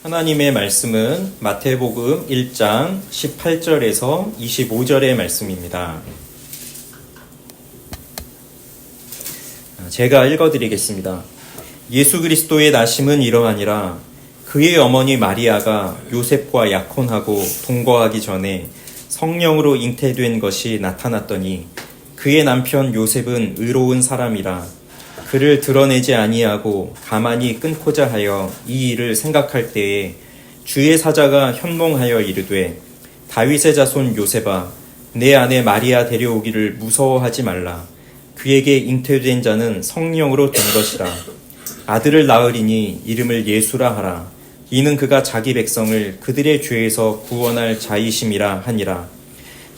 하나님의 말씀은 마태복음 1장 18절에서 25절의 말씀입니다. 제가 읽어드리겠습니다. 예수 그리스도의 나심은 이러하니라. 그의 어머니 마리아가 요셉과 약혼하고 동거하기 전에 성령으로 잉태된 것이 나타났더니 그의 남편 요셉은 의로운 사람이라 그를 드러내지 아니하고 가만히 끊고자 하여 이 일을 생각할 때에 주의 사자가 현몽하여 이르되 다윗의 자손 요셉아 내 아내 마리아 데려오기를 무서워하지 말라. 그에게 잉태된 자는 성령으로 된 것이라. 아들을 낳으리니 이름을 예수라 하라. 이는 그가 자기 백성을 그들의 죄에서 구원할 자이심이라 하니라.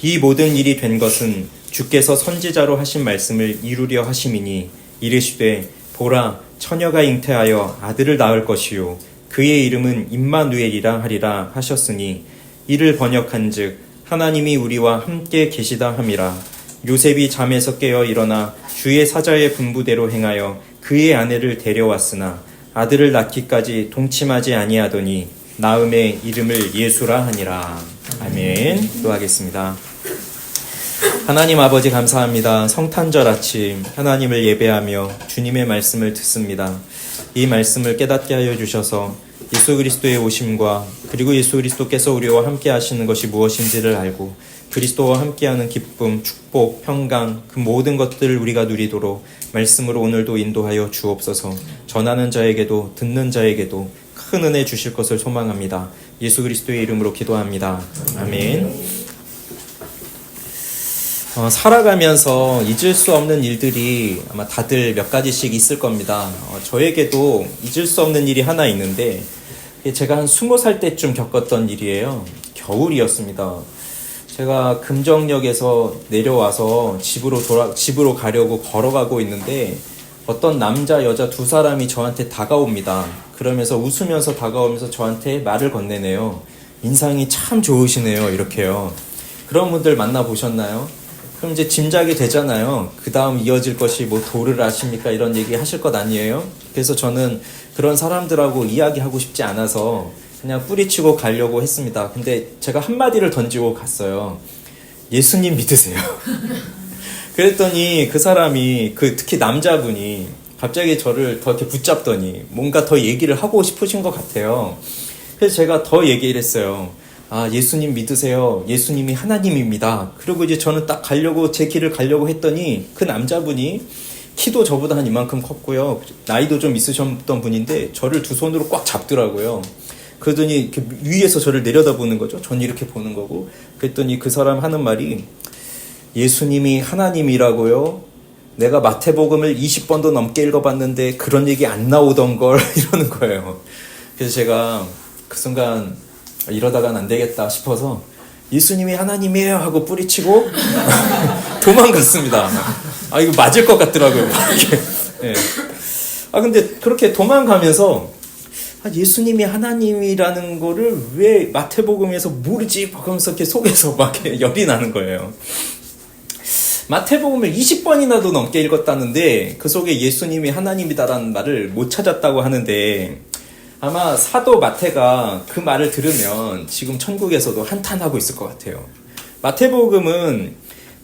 이 모든 일이 된 것은 주께서 선지자로 하신 말씀을 이루려 하심이니 이르시되 보라 처녀가 잉태하여 아들을 낳을 것이요 그의 이름은 임마누엘이라 하리라 하셨으니 이를 번역한즉 하나님이 우리와 함께 계시다 함이라. 요셉이 잠에서 깨어 일어나 주의 사자의 분부대로 행하여 그의 아내를 데려왔으나 아들을 낳기까지 동침하지 아니하더니 낳음의 이름을 예수라 하니라. 아멘. 기도하겠습니다. 하나님 아버지 감사합니다. 성탄절 아침 하나님을 예배하며 주님의 말씀을 듣습니다. 이 말씀을 깨닫게 하여 주셔서 예수 그리스도의 오심과 그리고 예수 그리스도께서 우리와 함께 하시는 것이 무엇인지를 알고 그리스도와 함께하는 기쁨, 축복, 평강 그 모든 것들을 우리가 누리도록 말씀으로 오늘도 인도하여 주옵소서. 전하는 자에게도 듣는 자에게도 큰 은혜 주실 것을 소망합니다. 예수 그리스도의 이름으로 기도합니다. 아멘. 살아가면서 잊을 수 없는 일들이 아마 다들 몇 가지씩 있을 겁니다. 저에게도 잊을 수 없는 일이 하나 있는데 제가 한 20살 때쯤 겪었던 일이에요. 겨울이었습니다. 제가 금정역에서 내려와서 집으로 가려고 걸어가고 있는데 어떤 남자 여자 두 사람이 저한테 다가옵니다. 그러면서 웃으면서 다가오면서 저한테 말을 건네네요. 인상이 참 좋으시네요. 이렇게요. 그런 분들 만나보셨나요? 그럼 이제 짐작이 되잖아요. 그 다음 이어질 것이 뭐 도를 아십니까? 이런 얘기 하실 것 아니에요? 그래서 저는 그런 사람들하고 이야기하고 싶지 않아서 그냥 뿌리치고 가려고 했습니다. 근데 제가 한마디를 던지고 갔어요. 예수님 믿으세요. 그랬더니 그 사람이 특히 남자분이 갑자기 저를 더 이렇게 붙잡더니 뭔가 더 얘기를 하고 싶으신 것 같아요. 그래서 제가 더 얘기를 했어요. 예수님 믿으세요. 예수님이 하나님입니다. 그리고 이제 저는 딱 제 길을 가려고 했더니 그 남자분이 키도 저보다 한 이만큼 컸고요. 나이도 좀 있으셨던 분인데 저를 두 손으로 꽉 잡더라고요. 그러더니 이렇게 위에서 저를 내려다보는 거죠. 전 이렇게 보는 거고. 그랬더니 그 사람 하는 말이 예수님이 하나님이라고요? 내가 마태복음을 20번도 넘게 읽어봤는데 그런 얘기 안 나오던 걸 이러는 거예요. 그래서 제가 그 순간 이러다간 안 되겠다 싶어서 예수님이 하나님이에요 하고 뿌리치고 도망갔습니다. 이거 맞을 것 같더라고요. 네. 근데 그렇게 도망가면서 예수님이 하나님이라는 거를 왜 마태복음에서 모르지? 하면서 이렇게 속에서 막 열이 나는 거예요. 마태복음을 20번이나도 넘게 읽었다는데 그 속에 예수님이 하나님이다라는 말을 못 찾았다고 하는데 아마 사도 마태가 그 말을 들으면 지금 천국에서도 한탄하고 있을 것 같아요. 마태복음은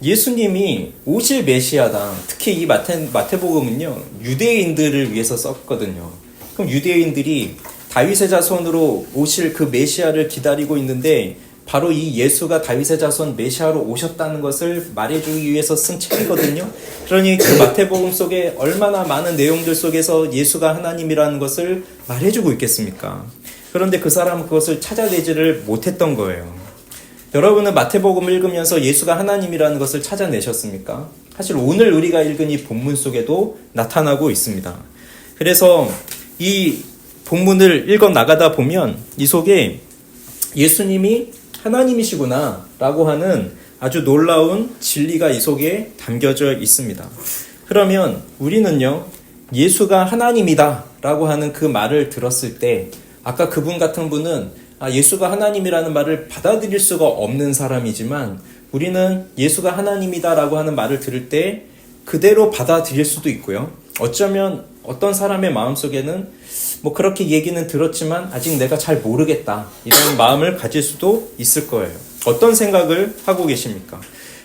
예수님이 오실 메시아다. 특히 이 마태복음은요, 유대인들을 위해서 썼거든요. 그럼 유대인들이 다윗의 자손으로 오실 그 메시아를 기다리고 있는데 바로 이 예수가 다윗의 자손 메시아로 오셨다는 것을 말해주기 위해서 쓴 책이거든요. 그러니 그 마태복음 속에 얼마나 많은 내용들 속에서 예수가 하나님이라는 것을 말해주고 있겠습니까? 그런데 그 사람은 그것을 찾아내지를 못했던 거예요. 여러분은 마태복음을 읽으면서 예수가 하나님이라는 것을 찾아내셨습니까? 사실 오늘 우리가 읽은 이 본문 속에도 나타나고 있습니다. 그래서 이 본문을 읽어 나가다 보면 이 속에 예수님이 하나님이시구나 라고 하는 아주 놀라운 진리가 이 속에 담겨져 있습니다. 그러면 우리는요, 예수가 하나님이다 라고 하는 그 말을 들었을 때 아까 그분 같은 분은 예수가 하나님이라는 말을 받아들일 수가 없는 사람이지만 우리는 예수가 하나님이다 라고 하는 말을 들을 때 그대로 받아들일 수도 있고요. 어쩌면 어떤 사람의 마음속에는 뭐 그렇게 얘기는 들었지만 아직 내가 잘 모르겠다. 이런 마음을 가질 수도 있을 거예요. 어떤 생각을 하고 계십니까?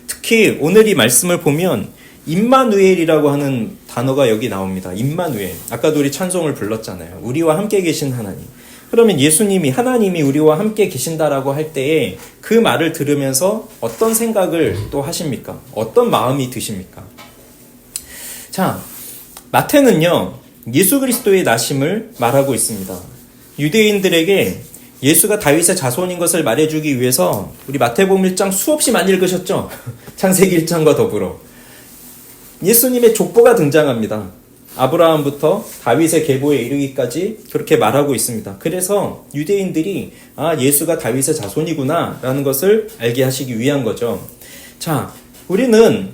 특히 오늘 이 말씀을 보면 임마누엘이라고 하는 단어가 여기 나옵니다. 임마누엘. 아까도 우리 찬송을 불렀잖아요. 우리와 함께 계신 하나님. 그러면 예수님이, 하나님이 우리와 함께 계신다라고 할 때에 그 말을 들으면서 어떤 생각을 또 하십니까? 어떤 마음이 드십니까? 자, 마태는요, 예수 그리스도의 나심을 말하고 있습니다. 유대인들에게 예수가 다윗의 자손인 것을 말해주기 위해서 우리 마태복음 1장 수없이 많이 읽으셨죠? 창세기 1장과 더불어. 예수님의 족보가 등장합니다. 아브라함부터 다윗의 계보에 이르기까지 그렇게 말하고 있습니다. 그래서 유대인들이 예수가 다윗의 자손이구나 라는 것을 알게 하시기 위한 거죠. 자, 우리는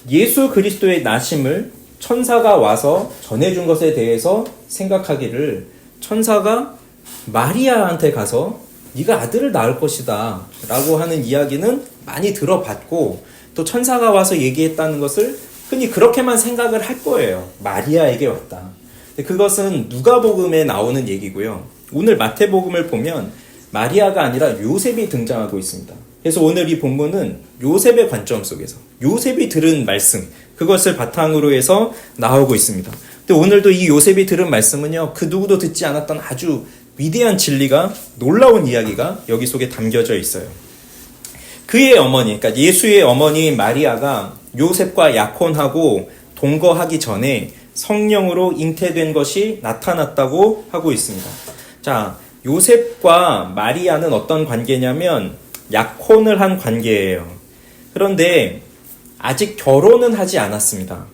예수 그리스도의 나심을 천사가 와서 전해준 것에 대해서 생각하기를, 천사가 마리아한테 가서 네가 아들을 낳을 것이다 라고 하는 이야기는 많이 들어봤고, 또 천사가 와서 얘기했다는 것을 흔히 그렇게만 생각을 할 거예요. 마리아에게 왔다. 그것은 누가복음에 나오는 얘기고요. 오늘 마태복음을 보면 마리아가 아니라 요셉이 등장하고 있습니다. 그래서 오늘 이 본문은 요셉의 관점 속에서 요셉이 들은 말씀, 그것을 바탕으로 해서 나오고 있습니다. 근데 오늘도 이 요셉이 들은 말씀은요, 그 누구도 듣지 않았던 아주 위대한 진리가, 놀라운 이야기가 여기 속에 담겨져 있어요. 그의 어머니, 그러니까 예수의 어머니 마리아가 요셉과 약혼하고 동거하기 전에 성령으로 잉태된 것이 나타났다고 하고 있습니다. 자, 요셉과 마리아는 어떤 관계냐면 약혼을 한 관계예요. 그런데 아직 결혼은 하지 않았습니다.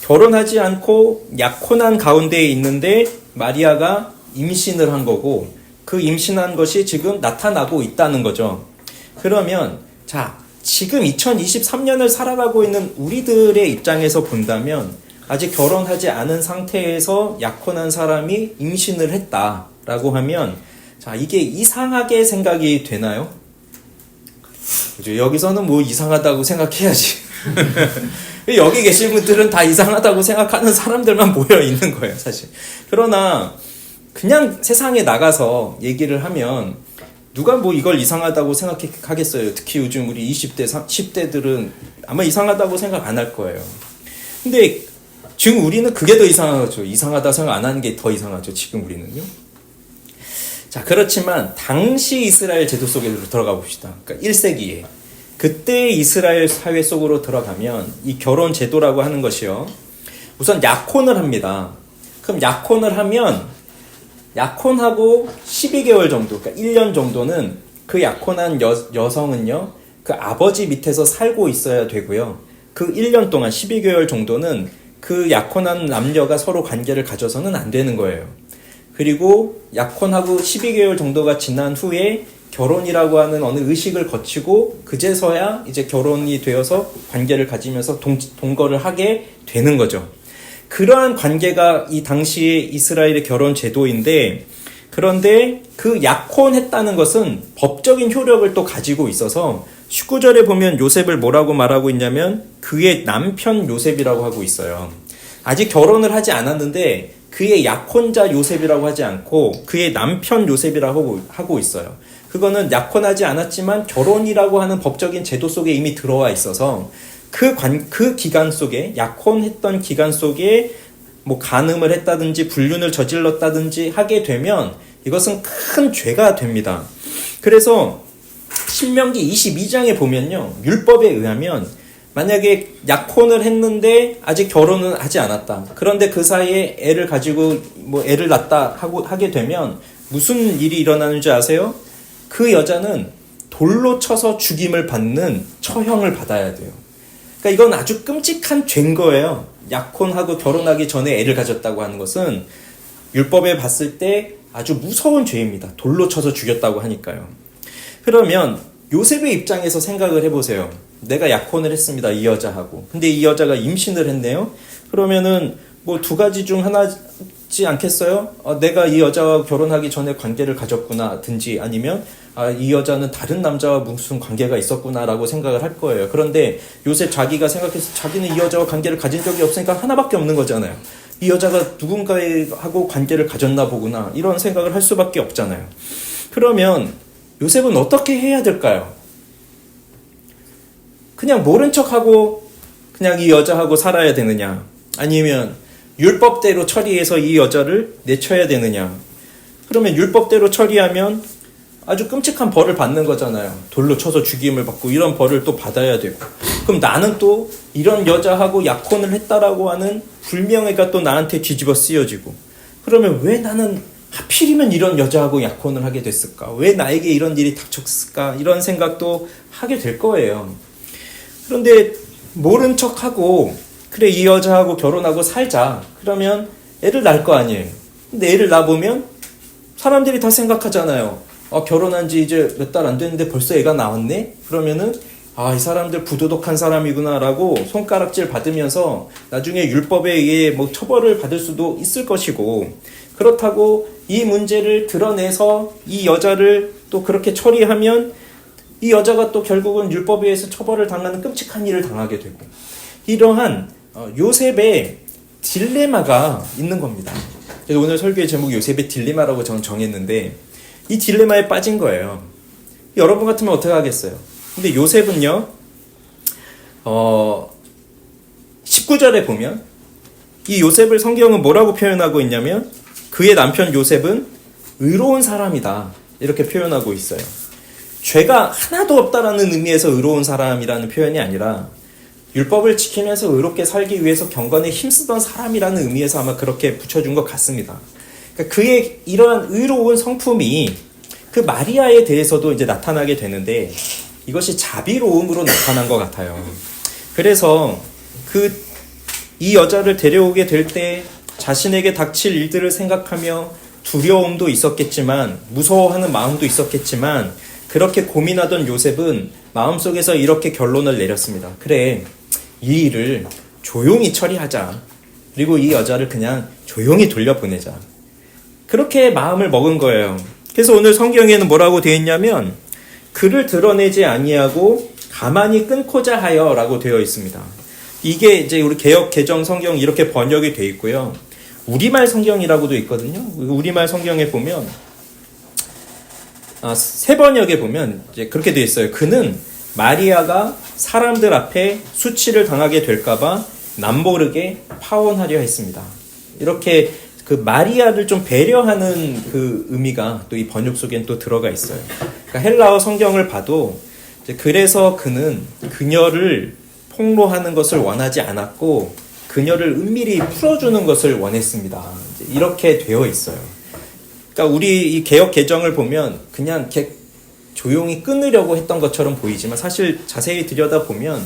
결혼하지 않고 약혼한 가운데에 있는데 마리아가 임신을 한 거고, 그 임신한 것이 지금 나타나고 있다는 거죠. 그러면 자, 지금 2023년을 살아가고 있는 우리들의 입장에서 본다면 아직 결혼하지 않은 상태에서 약혼한 사람이 임신을 했다라고 하면, 자, 이게 이상하게 생각이 되나요? 그죠? 여기서는 뭐 이상하다고 생각해야지. 여기 계신 분들은 다 이상하다고 생각하는 사람들만 모여 있는 거예요, 사실. 그러나 그냥 세상에 나가서 얘기를 하면 누가 뭐 이걸 이상하다고 생각하겠어요. 특히 요즘 우리 20대, 10대들은 아마 이상하다고 생각 안 할 거예요. 근데 지금 우리는 그게 더 이상하죠. 이상하다 생각 안 하는 게 더 이상하죠. 지금 우리는요. 자, 그렇지만 당시 이스라엘 제도 속에 들어가 봅시다. 그러니까 1세기에. 그때 이스라엘 사회 속으로 들어가면 이 결혼 제도라고 하는 것이요, 우선 약혼을 합니다. 그럼 약혼을 하면 약혼하고 12개월 정도, 그러니까 1년 정도는 그 약혼한 여성은요, 그 아버지 밑에서 살고 있어야 되고요. 그 1년 동안 12개월 정도는 그 약혼한 남녀가 서로 관계를 가져서는 안 되는 거예요. 그리고 약혼하고 12개월 정도가 지난 후에 결혼이라고 하는 어느 의식을 거치고 그제서야 이제 결혼이 되어서 관계를 가지면서 동거를 하게 되는 거죠. 그러한 관계가 이 당시의 이스라엘의 결혼 제도인데, 그런데 그 약혼했다는 것은 법적인 효력을 또 가지고 있어서 19절에 보면 요셉을 뭐라고 말하고 있냐면 그의 남편 요셉이라고 하고 있어요. 아직 결혼을 하지 않았는데 그의 약혼자 요셉이라고 하지 않고 그의 남편 요셉이라고 하고 있어요. 그거는 약혼하지 않았지만 결혼이라고 하는 법적인 제도 속에 이미 들어와 있어서 그 기간 속에, 약혼했던 기간 속에 뭐 간음을 했다든지 불륜을 저질렀다든지 하게 되면 이것은 큰 죄가 됩니다. 그래서 신명기 22장에 보면요, 율법에 의하면 만약에 약혼을 했는데 아직 결혼은 하지 않았다. 그런데 그 사이에 애를 가지고 뭐 애를 낳다 하게 되면 무슨 일이 일어나는 줄 아세요? 그 여자는 돌로 쳐서 죽임을 받는 처형을 받아야 돼요. 그러니까 이건 아주 끔찍한 죄인 거예요. 약혼하고 결혼하기 전에 애를 가졌다고 하는 것은 율법에 봤을 때 아주 무서운 죄입니다. 돌로 쳐서 죽였다고 하니까요. 그러면 요셉의 입장에서 생각을 해보세요. 내가 약혼을 했습니다, 이 여자하고. 근데 이 여자가 임신을 했네요. 그러면은 뭐 두 가지 중 하나지 않겠어요? 내가 이 여자와 결혼하기 전에 관계를 가졌구나든지, 아니면 이 여자는 다른 남자와 무슨 관계가 있었구나라고 생각을 할 거예요. 그런데 요셉 자기가 생각해서 자기는 이 여자와 관계를 가진 적이 없으니까 하나밖에 없는 거잖아요. 이 여자가 누군가하고 관계를 가졌나 보구나 이런 생각을 할 수밖에 없잖아요. 그러면 요셉은 어떻게 해야 될까요? 그냥 모른 척하고 그냥 이 여자하고 살아야 되느냐, 아니면 율법대로 처리해서 이 여자를 내쳐야 되느냐. 그러면 율법대로 처리하면 아주 끔찍한 벌을 받는 거잖아요. 돌로 쳐서 죽임을 받고 이런 벌을 또 받아야 되고, 그럼 나는 또 이런 여자하고 약혼을 했다라고 하는 불명예가 또 나한테 뒤집어 쓰여지고, 그러면 왜 나는 하필이면 이런 여자하고 약혼을 하게 됐을까? 왜 나에게 이런 일이 닥쳤을까? 이런 생각도 하게 될 거예요. 그런데 모른 척하고 그래 이 여자하고 결혼하고 살자. 그러면 애를 낳을 거 아니에요. 근데 애를 낳아보면 사람들이 다 생각하잖아요. 결혼한 지 이제 몇 달 안 됐는데 벌써 애가 나왔네? 그러면은 이 사람들 부도덕한 사람이구나 라고 손가락질 받으면서 나중에 율법에 의해 뭐 처벌을 받을 수도 있을 것이고, 그렇다고 이 문제를 드러내서 이 여자를 또 그렇게 처리하면 이 여자가 또 결국은 율법에 의해서 처벌을 당하는 끔찍한 일을 당하게 되고, 이러한 요셉의 딜레마가 있는 겁니다. 그래서 오늘 설교의 제목이 요셉의 딜레마라고 저는 정했는데, 이 딜레마에 빠진 거예요. 여러분 같으면 어떻게 하겠어요? 근데 요셉은요, 19절에 보면 이 요셉을 성경은 뭐라고 표현하고 있냐면, 그의 남편 요셉은 의로운 사람이다 이렇게 표현하고 있어요. 죄가 하나도 없다라는 의미에서 의로운 사람이라는 표현이 아니라 율법을 지키면서 의롭게 살기 위해서 경건에 힘쓰던 사람이라는 의미에서 아마 그렇게 붙여준 것 같습니다. 그러니까 그의 이러한 의로운 성품이 그 마리아에 대해서도 이제 나타나게 되는데, 이것이 자비로움으로 나타난 것 같아요. 그래서 이 여자를 데려오게 될 때 자신에게 닥칠 일들을 생각하며 두려움도 있었겠지만, 무서워하는 마음도 있었겠지만, 그렇게 고민하던 요셉은 마음속에서 이렇게 결론을 내렸습니다. 그래, 이 일을 조용히 처리하자. 그리고 이 여자를 그냥 조용히 돌려보내자. 그렇게 마음을 먹은 거예요. 그래서 오늘 성경에는 뭐라고 되어 있냐면, 그를 드러내지 아니하고 가만히 끊고자 하여 라고 되어 있습니다. 이게 이제 우리 개역 개정 성경 이렇게 번역이 되어 있고요. 우리말 성경이라고도 있거든요. 우리말 성경에 보면 새 번역에 보면 이제 그렇게 되어 있어요. 그는 마리아가 사람들 앞에 수치를 당하게 될까봐 남모르게 파혼하려 했습니다. 이렇게 그 마리아를 좀 배려하는 그 의미가 또 이 번역 속엔 또 들어가 있어요. 그러니까 헬라어 성경을 봐도 이제 그래서 그는 그녀를 폭로하는 것을 원하지 않았고 그녀를 은밀히 풀어주는 것을 원했습니다. 이제 이렇게 되어 있어요. 그러니까 우리 이 개역 개정을 보면 그냥 이렇게 조용히 끊으려고 했던 것처럼 보이지만, 사실 자세히 들여다보면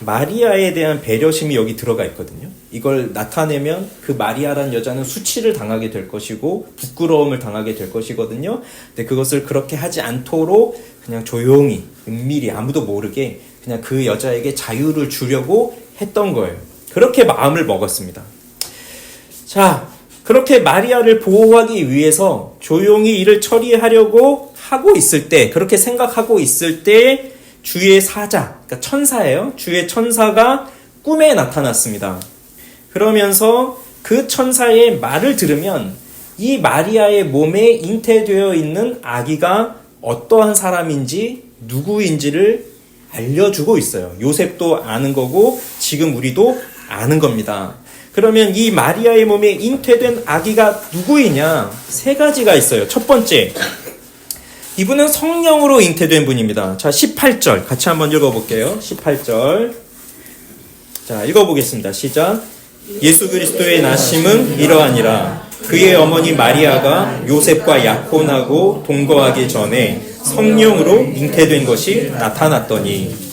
마리아에 대한 배려심이 여기 들어가 있거든요. 이걸 나타내면 그 마리아란 여자는 수치를 당하게 될 것이고 부끄러움을 당하게 될 것이거든요. 근데 그것을 그렇게 하지 않도록 그냥 조용히 은밀히 아무도 모르게 그냥 그 여자에게 자유를 주려고 했던 거예요. 그렇게 마음을 먹었습니다. 자, 그렇게 마리아를 보호하기 위해서 조용히 일을 처리하려고 하고 있을 때, 그렇게 생각하고 있을 때 주의 사자, 그러니까 천사예요. 주의 천사가 꿈에 나타났습니다. 그러면서 그 천사의 말을 들으면 이 마리아의 몸에 잉태되어 있는 아기가 어떠한 사람인지 누구인지를 알려주고 있어요. 요셉도 아는 거고 지금 우리도 아는 겁니다. 그러면 이 마리아의 몸에 잉태된 아기가 누구이냐? 세 가지가 있어요. 첫 번째, 이분은 성령으로 잉태된 분입니다. 자, 18절 같이 한번 읽어볼게요. 18절. 자, 읽어보겠습니다. 시작. 예수 그리스도의 나심은 이러하니라. 그의 어머니 마리아가 요셉과 약혼하고 동거하기 전에 성령으로 잉태된 것이 나타났더니,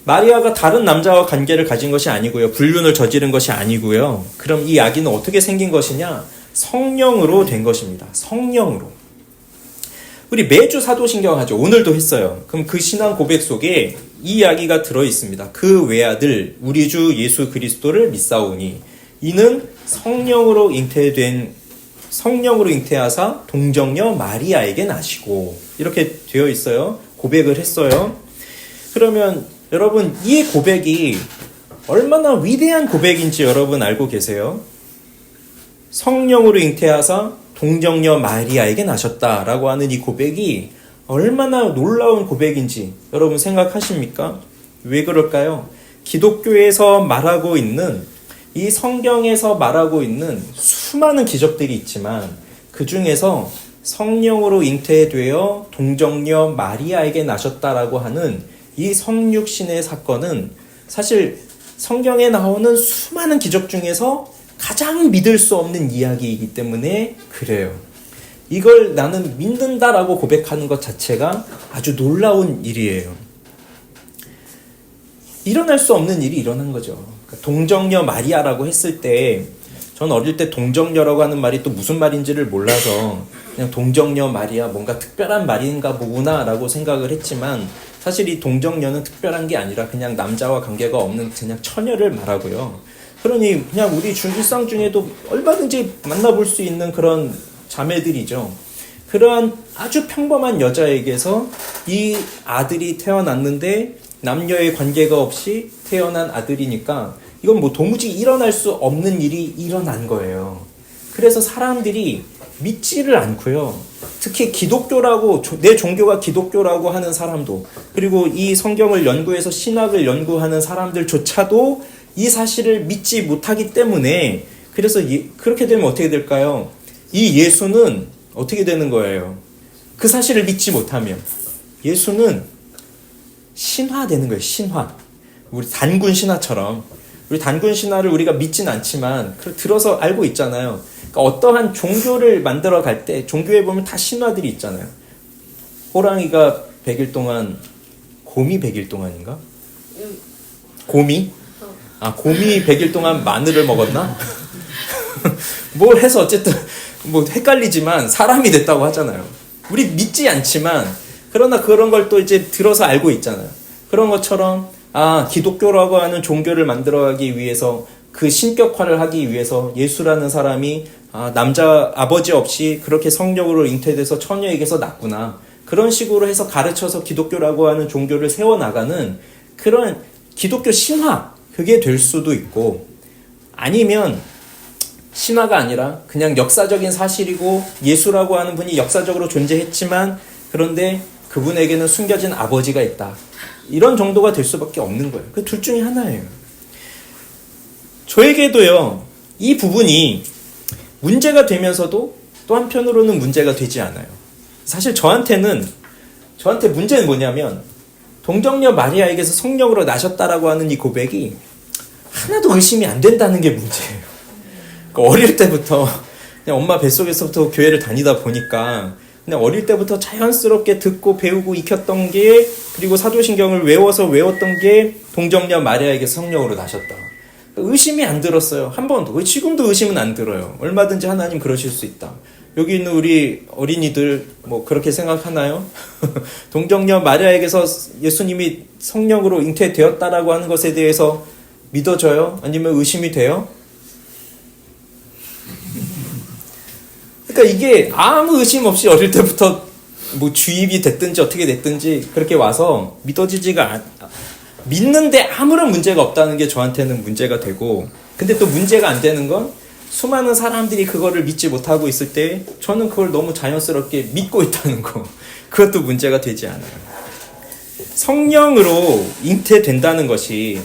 마리아가 다른 남자와 관계를 가진 것이 아니고요. 불륜을 저지른 것이 아니고요. 그럼 이 아기는 어떻게 생긴 것이냐? 성령으로 된 것입니다. 성령으로. 우리 매주 사도신경 하죠. 오늘도 했어요. 그럼 그 신앙 고백 속에 이 이야기가 들어있습니다. 그 외아들 우리 주 예수 그리스도를 믿사오니 이는 성령으로 잉태하사 동정녀 마리아에게 나시고, 이렇게 되어 있어요. 고백을 했어요. 그러면 여러분, 이 고백이 얼마나 위대한 고백인지 여러분 알고 계세요? 성령으로 잉태하사 동정녀 마리아에게 나셨다라고 하는 이 고백이 얼마나 놀라운 고백인지 여러분 생각하십니까? 왜 그럴까요? 기독교에서 말하고 있는 이 성경에서 말하고 있는 수많은 기적들이 있지만 그 중에서 성령으로 잉태되어 동정녀 마리아에게 나셨다라고 하는 이 성육신의 사건은 사실 성경에 나오는 수많은 기적 중에서 가장 믿을 수 없는 이야기이기 때문에 그래요. 이걸 나는 믿는다라고 고백하는 것 자체가 아주 놀라운 일이에요. 일어날 수 없는 일이 일어난 거죠. 동정녀 마리아라고 했을 때 전 어릴 때 동정녀라고 하는 말이 또 무슨 말인지를 몰라서 그냥 동정녀 마리아 뭔가 특별한 말인가 보구나라고 생각을 했지만 사실 이 동정녀는 특별한 게 아니라 그냥 남자와 관계가 없는 그냥 처녀를 말하고요. 그러니 그냥 우리 일상 중에도 얼마든지 만나볼 수 있는 그런 자매들이죠. 그러한 아주 평범한 여자에게서 이 아들이 태어났는데 남녀의 관계가 없이 태어난 아들이니까 이건 뭐 도무지 일어날 수 없는 일이 일어난 거예요. 그래서 사람들이 믿지를 않고요. 특히 기독교라고, 내 종교가 기독교라고 하는 사람도, 그리고 이 성경을 연구해서 신학을 연구하는 사람들조차도 이 사실을 믿지 못하기 때문에 그래서 그렇게 되면 어떻게 될까요? 이 예수는 어떻게 되는 거예요? 그 사실을 믿지 못하면 예수는 신화되는 거예요. 신화. 우리 단군 신화처럼. 우리 단군 신화를 우리가 믿진 않지만 들어서 알고 있잖아요. 그러니까 어떠한 종교를 만들어 갈 때 종교에 보면 다 신화들이 있잖아요. 호랑이가 100일 동안, 곰이 100일 동안인가? 곰이? 곰이 100일 동안 마늘을 먹었나? 뭘 해서 어쨌든 뭐 헷갈리지만 사람이 됐다고 하잖아요. 우리 믿지 않지만 그러나 그런 걸 또 이제 들어서 알고 있잖아요. 그런 것처럼 기독교라고 하는 종교를 만들어가기 위해서 그 신격화를 하기 위해서 예수라는 사람이 남자 아버지 없이 그렇게 성령으로 잉태돼서 처녀에게서 났구나. 그런 식으로 해서 가르쳐서 기독교라고 하는 종교를 세워나가는 그런 기독교 신화, 그게 될 수도 있고, 아니면 신화가 아니라 그냥 역사적인 사실이고 예수라고 하는 분이 역사적으로 존재했지만 그런데 그분에게는 숨겨진 아버지가 있다. 이런 정도가 될 수밖에 없는 거예요. 그 둘 중에 하나예요. 저에게도요, 이 부분이 문제가 되면서도 또 한편으로는 문제가 되지 않아요. 사실 저한테 문제는 뭐냐면 동정녀 마리아에게서 성령으로 나셨다라고 하는 이 고백이 하나도 의심이 안 된다는 게 문제예요. 그러니까 어릴 때부터 그냥 엄마 뱃속에서부터 교회를 다니다 보니까 그냥 어릴 때부터 자연스럽게 듣고 배우고 익혔던 게, 그리고 사도신경을 외웠던 게 동정녀 마리아에게 성령으로 나셨다. 의심이 안 들었어요. 한 번도. 지금도 의심은 안 들어요. 얼마든지 하나님 그러실 수 있다. 여기 있는 우리 어린이들 뭐 그렇게 생각하나요? 동정녀 마리아에게서 예수님이 성령으로 잉태되었다라고 하는 것에 대해서 믿어져요? 아니면 의심이 돼요? 그러니까 이게 아무 의심 없이 어릴 때부터 뭐 주입이 됐든지 어떻게 됐든지 그렇게 와서 믿는데 아무런 문제가 없다는 게 저한테는 문제가 되고, 근데 또 문제가 안 되는 건 수많은 사람들이 그거를 믿지 못하고 있을 때 저는 그걸 너무 자연스럽게 믿고 있다는 거, 그것도 문제가 되지 않아요. 성령으로 잉태된다는 것이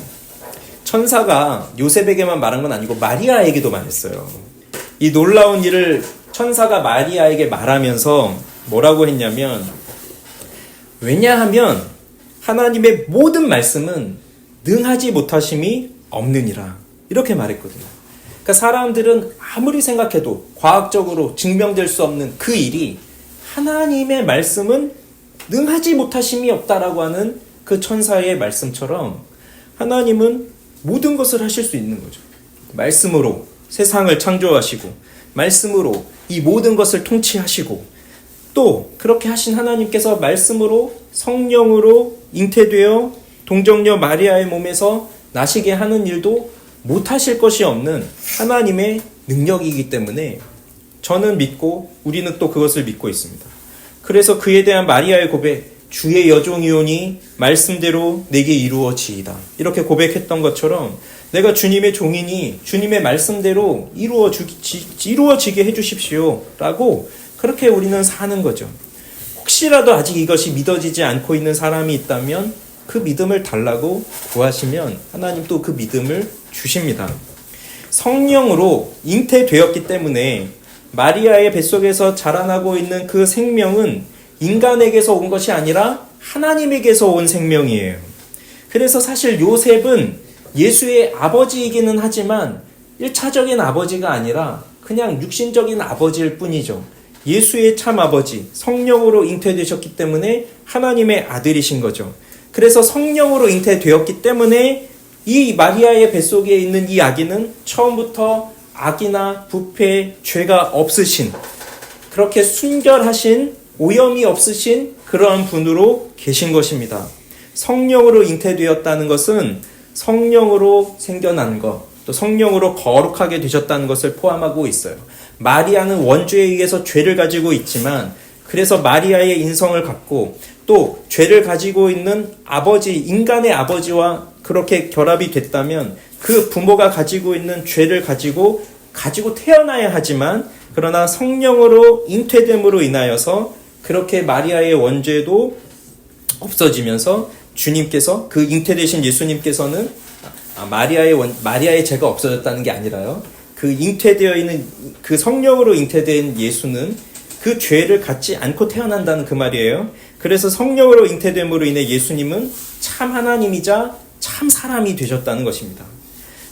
천사가 요셉에게만 말한 건 아니고 마리아에게도 말했어요. 이 놀라운 일을 천사가 마리아에게 말하면서 뭐라고 했냐면, 왜냐하면 하나님의 모든 말씀은 능하지 못하심이 없느니라, 이렇게 말했거든요. 그러니까 사람들은 아무리 생각해도 과학적으로 증명될 수 없는 그 일이 하나님의 말씀은 능하지 못하심이 없다라고 하는 그 천사의 말씀처럼 하나님은 모든 것을 하실 수 있는 거죠. 말씀으로 세상을 창조하시고 말씀으로 이 모든 것을 통치하시고, 또 그렇게 하신 하나님께서 말씀으로 성령으로 잉태되어 동정녀 마리아의 몸에서 나시게 하는 일도 못하실 것이 없는 하나님의 능력이기 때문에 저는 믿고 우리는 또 그것을 믿고 있습니다. 그래서 그에 대한 마리아의 고백, 주의 여종이오니 말씀대로 내게 이루어지이다. 이렇게 고백했던 것처럼 내가 주님의 종이니 주님의 말씀대로 이루어지게 해주십시오. 라고 그렇게 우리는 사는 거죠. 혹시라도 아직 이것이 믿어지지 않고 있는 사람이 있다면 그 믿음을 달라고 구하시면 하나님 또 그 믿음을 주십니다. 성령으로 잉태되었기 때문에 마리아의 뱃속에서 자라나고 있는 그 생명은 인간에게서 온 것이 아니라 하나님에게서 온 생명이에요. 그래서 사실 요셉은 예수의 아버지이기는 하지만 1차적인 아버지가 아니라 그냥 육신적인 아버지일 뿐이죠. 예수의 참 아버지, 성령으로 잉태되셨기 때문에 하나님의 아들이신 거죠. 그래서 성령으로 잉태되었기 때문에 이 마리아의 뱃속에 있는 이 아기는 처음부터 악이나 부패, 죄가 없으신, 그렇게 순결하신, 오염이 없으신 그러한 분으로 계신 것입니다. 성령으로 잉태되었다는 것은 성령으로 생겨난 것, 또 성령으로 거룩하게 되셨다는 것을 포함하고 있어요. 마리아는 원죄에 의해서 죄를 가지고 있지만 그래서 마리아의 인성을 갖고 또 죄를 가지고 있는 아버지, 인간의 아버지와 그렇게 결합이 됐다면 그 부모가 가지고 있는 죄를 가지고 태어나야 하지만 그러나 성령으로 잉태됨으로 인하여서 그렇게 마리아의 원죄도 없어지면서 주님께서 그 잉태되신 예수님께서는 마리아의 죄가 없어졌다는 게 아니라요. 그 잉태되어 있는 그 성령으로 잉태된 예수는 그 죄를 갖지 않고 태어난다는 그 말이에요. 그래서 성령으로 잉태됨으로 인해 예수님은 참 하나님이자 참 사람이 되셨다는 것입니다.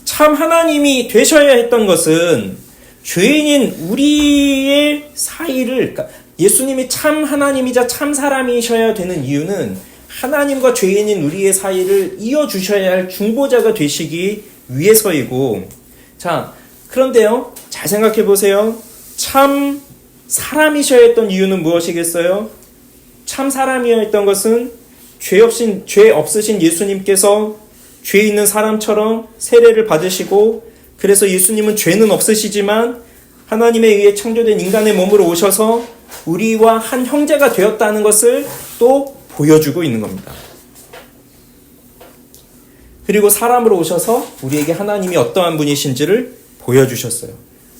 참 하나님이 되셔야 했던 것은 죄인인 우리의 사이를, 그러니까 예수님이 참 하나님이자 참 사람이셔야 되는 이유는 하나님과 죄인인 우리의 사이를 이어주셔야 할 중보자가 되시기 위해서이고, 자, 그런데요, 잘 생각해 보세요. 참 사람이셔야 했던 이유는 무엇이겠어요? 참 사람이어야 했던 것은 죄 없으신 예수님께서 죄 있는 사람처럼 세례를 받으시고, 그래서 예수님은 죄는 없으시지만 하나님에 의해 창조된 인간의 몸으로 오셔서 우리와 한 형제가 되었다는 것을 또 보여주고 있는 겁니다. 그리고 사람으로 오셔서 우리에게 하나님이 어떠한 분이신지를 보여주셨어요.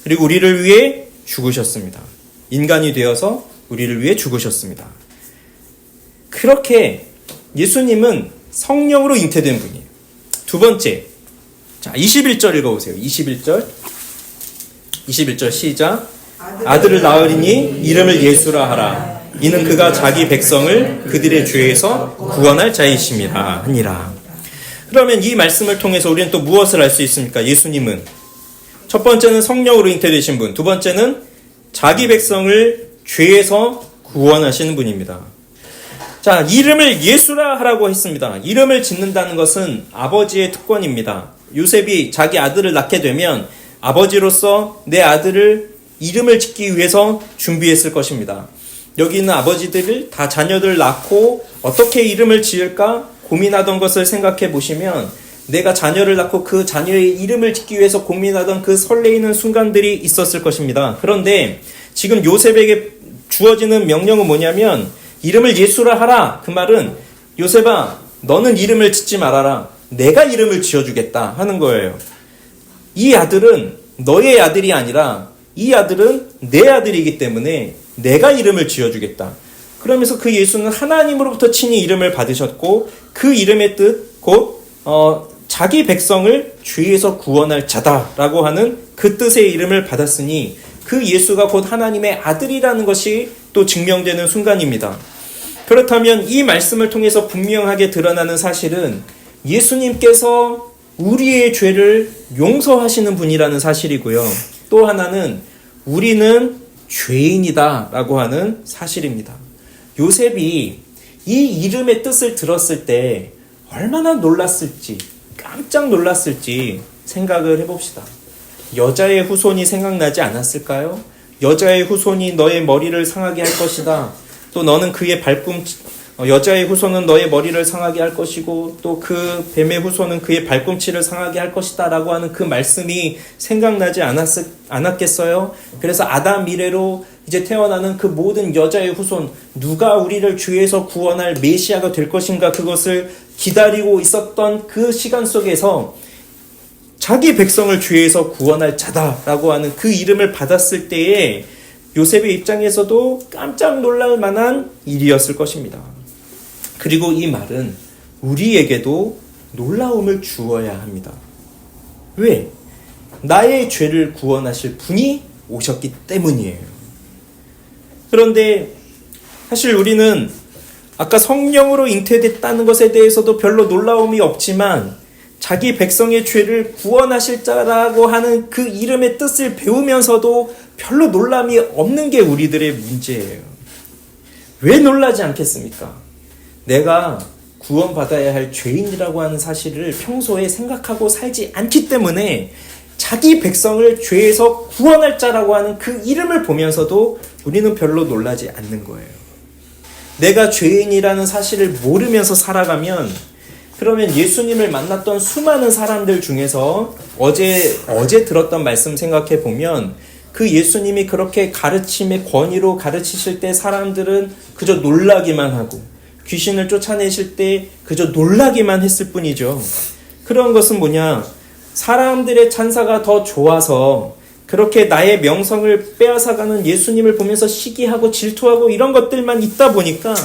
그리고 우리를 위해 죽으셨습니다. 인간이 되어서 우리를 위해 죽으셨습니다. 그렇게 예수님은 성령으로 잉태된 분이에요. 두 번째, 자 21절 읽어보세요. 21절 시작. 아들을 낳으리니 이름을 예수라 하라. 이는 그가 자기 백성을 그들의 죄에서 구원할 자이심이라 하니라. 그러면 이 말씀을 통해서 우리는 또 무엇을 알 수 있습니까? 예수님은 첫 번째는 성령으로 잉태되신 분, 두 번째는 자기 백성을 죄에서 구원하시는 분입니다. 자, 이름을 예수라 하라고 했습니다. 이름을 짓는다는 것은 아버지의 특권입니다. 요셉이 자기 아들을 낳게 되면 아버지로서 내 아들을 이름을 짓기 위해서 준비했을 것입니다. 여기 있는 아버지들을 다 자녀들 낳고 어떻게 이름을 지을까 고민하던 것을 생각해 보시면 내가 자녀를 낳고 그 자녀의 이름을 짓기 위해서 고민하던 그 설레이는 순간들이 있었을 것입니다. 그런데 지금 요셉에게 주어지는 명령은 뭐냐면 이름을 예수라 하라. 그 말은 요셉아, 너는 이름을 짓지 말아라. 내가 이름을 지어주겠다 하는 거예요. 이 아들은 너의 아들이 아니라 이 아들은 내 아들이기 때문에 내가 이름을 지어주겠다. 그러면서 그 예수는 하나님으로부터 친히 이름을 받으셨고 그 이름의 뜻 곧 자기 백성을 죄에서 구원할 자다라고 하는 그 뜻의 이름을 받았으니 그 예수가 곧 하나님의 아들이라는 것이 또 증명되는 순간입니다. 그렇다면 이 말씀을 통해서 분명하게 드러나는 사실은 예수님께서 우리의 죄를 용서하시는 분이라는 사실이고요. 또 하나는 우리는 죄인이다 라고 하는 사실입니다. 요셉이 이 이름의 뜻을 들었을 때 얼마나 놀랐을지, 깜짝 놀랐을지 생각을 해봅시다. 여자의 후손이 생각나지 않았을까요? 여자의 후손이 너의 머리를 상하게 할 것이다. 또 너는 그의 여자의 후손은 너의 머리를 상하게 할 것이고 또 그 뱀의 후손은 그의 발꿈치를 상하게 할 것이다 라고 하는 그 말씀이 생각나지 않았겠어요? 그래서 아담 이래로 이제 태어나는 그 모든 여자의 후손, 누가 우리를 죄에서 구원할 메시아가 될 것인가, 그것을 기다리고 있었던 그 시간 속에서 자기 백성을 죄에서 구원할 자다라고 하는 그 이름을 받았을 때에 요셉의 입장에서도 깜짝 놀랄 만한 일이었을 것입니다. 그리고 이 말은 우리에게도 놀라움을 주어야 합니다. 왜? 나의 죄를 구원하실 분이 오셨기 때문이에요. 그런데 사실 우리는 아까 성령으로 잉태됐다는 것에 대해서도 별로 놀라움이 없지만 자기 백성의 죄를 구원하실 자라고 하는 그 이름의 뜻을 배우면서도 별로 놀람이 없는 게 우리들의 문제예요. 왜 놀라지 않겠습니까? 내가 구원받아야 할 죄인이라고 하는 사실을 평소에 생각하고 살지 않기 때문에 자기 백성을 죄에서 구원할 자라고 하는 그 이름을 보면서도 우리는 별로 놀라지 않는 거예요. 내가 죄인이라는 사실을 모르면서 살아가면 그러면 예수님을 만났던 수많은 사람들 중에서 어제 들었던 말씀 생각해 보면 그 예수님이 그렇게 가르침의 권위로 가르치실 때 사람들은 그저 놀라기만 하고 귀신을 쫓아내실 때 그저 놀라기만 했을 뿐이죠. 그런 것은 뭐냐? 사람들의 찬사가 더 좋아서 그렇게 나의 명성을 빼앗아가는 예수님을 보면서 시기하고 질투하고 이런 것들만 있다 보니까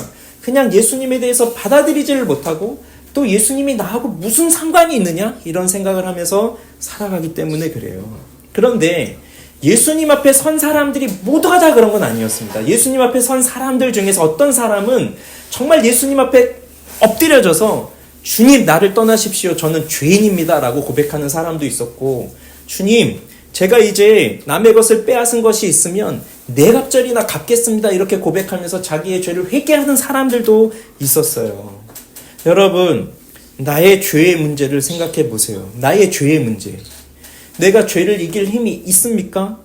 그냥 예수님에 대해서 받아들이지를 못하고 또 예수님이 나하고 무슨 상관이 있느냐? 이런 생각을 하면서 살아가기 때문에 그래요. 그런데 예수님 앞에 선 사람들이 모두가 다 그런 건 아니었습니다. 예수님 앞에 선 사람들 중에서 어떤 사람은 정말 예수님 앞에 엎드려져서 주님 나를 떠나십시오. 저는 죄인입니다. 라고 고백하는 사람도 있었고 주님 제가 이제 남의 것을 빼앗은 것이 있으면 네 갑절이나 갚겠습니다. 이렇게 고백하면서 자기의 죄를 회개하는 사람들도 있었어요. 여러분 나의 죄의 문제를 생각해 보세요. 나의 죄의 문제. 내가 죄를 이길 힘이 있습니까?